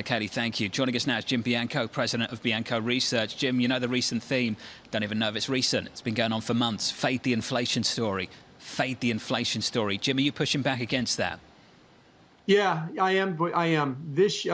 Katie, thank you. Joining us now is Jim Bianco, president of Bianco Research. Jim, you know the recent theme. Don't even know if it's recent. It's been going on for months. Fade the inflation story. Fade the inflation story. Jim, are you pushing back against that? Yeah, I am. This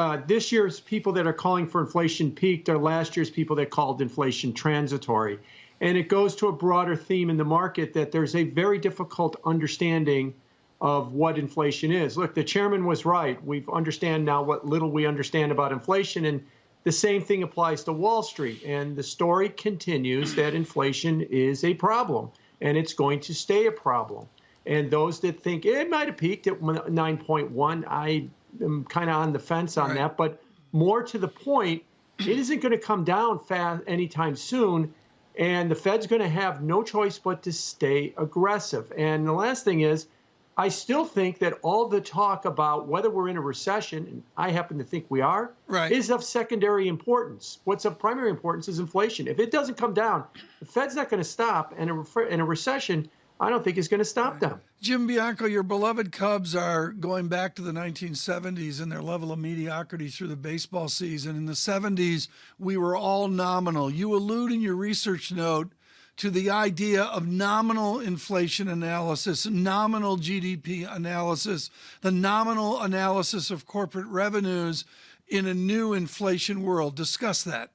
year's people that are calling for inflation peaked are last year's people that called inflation transitory. And it goes to a broader theme in the market that there's a very difficult understanding of what inflation is. Look, the chairman was right. We understand now what little we understand about inflation, and the same thing applies to Wall Street. And the story continues that inflation is a problem, and it's going to stay a problem. And those that think it might have peaked at 9.1, I am kind of on the fence on that. But more to the point, it isn't going to come down fast anytime soon. And the Fed's going to have no choice but to stay aggressive. And the last thing is, I still think that all the talk about whether we're in a recession, and I happen to think we are, is of secondary importance. What's of primary importance is inflation. If it doesn't come down, the Fed's not going to stop. And in a recession, I don't think it's going to stop them. Jim Bianco, your beloved Cubs are going back to the 1970s and their level of mediocrity through the baseball season. In the 70s, we were all nominal. You allude in your research note to the idea of nominal inflation analysis, nominal GDP analysis, the nominal analysis of corporate revenues in a new inflation world. Discuss that.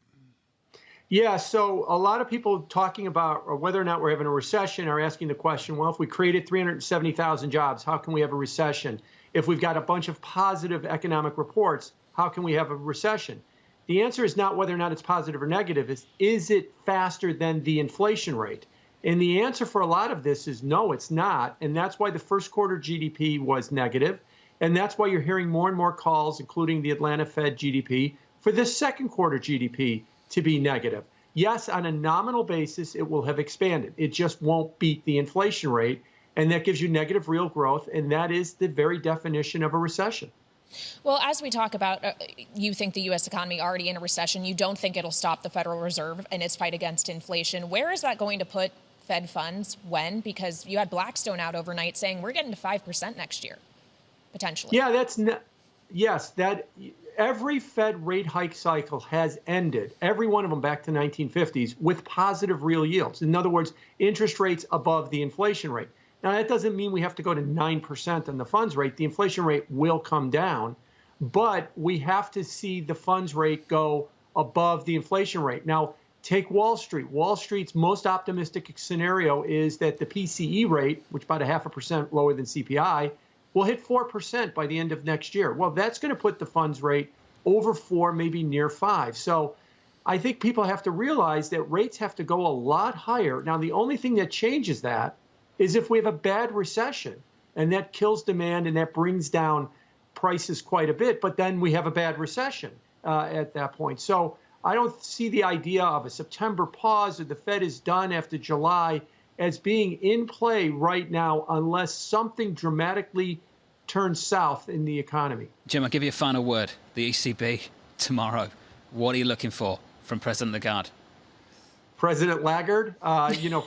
Yeah, so a lot of people talking about whether or not we're having a recession are asking the question, well, if we created 370,000 jobs, how can we have a recession? If we've got a bunch of positive economic reports, how can we have a recession? The answer is not whether or not it's positive or negative. Is it faster than the inflation rate? And the answer for a lot of this is no, it's not. And that's why the first quarter GDP was negative. And that's why you're hearing more and more calls, including the Atlanta Fed GDP, for the second quarter GDP to be negative. Yes, on a nominal basis, it will have expanded. It just won't beat the inflation rate. And that gives you negative real growth. And that is the very definition of a recession. Well, as we talk about, you think the U.S. economy already in a recession. You don't think it'll stop the Federal Reserve in its fight against inflation. Where is that going to put Fed funds when? Because you had Blackstone out overnight saying we're getting to 5% next year, potentially. Yeah, yes, every Fed rate hike cycle has ended, every one of them back to 1950s, with positive real yields. In other words, interest rates above the inflation rate. Now, that doesn't mean we have to go to 9% on the funds rate. The inflation rate will come down, but we have to see the funds rate go above the inflation rate. Now, take Wall Street. Wall Street's most optimistic scenario is that the PCE rate, which is about 0.5% lower than CPI, will hit 4% by the end of next year. Well, that's going to put the funds rate over 4, maybe near 5. So I think people have to realize that rates have to go a lot higher. Now, the only thing that changes that is if we have a bad recession, and that kills demand and that brings down prices quite a bit, but then we have a bad recession at that point. So I don't see the idea of a September pause or the Fed is done after July as being in play right now unless something dramatically turns south in the economy. Jim, I'll give you a final word. The ECB tomorrow. What are you looking for from President Lagarde? President Lagarde,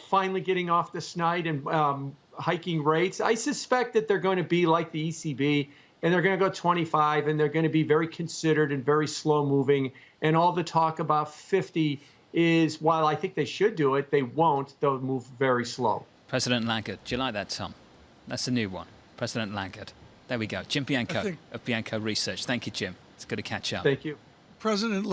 finally getting off the schneid and hiking rates. I suspect that they're going to be like the ECB, and they're going to go 25, and they're going to be very considered and very slow moving. And all the talk about 50 is, while I think they should do it, they won't. They'll move very slow. President Lagarde. Do you like that, Tom? That's a new one. President Lagarde. There we go. Jim Bianco of Bianco Research. Thank you, Jim. It's good to catch up. Thank you. President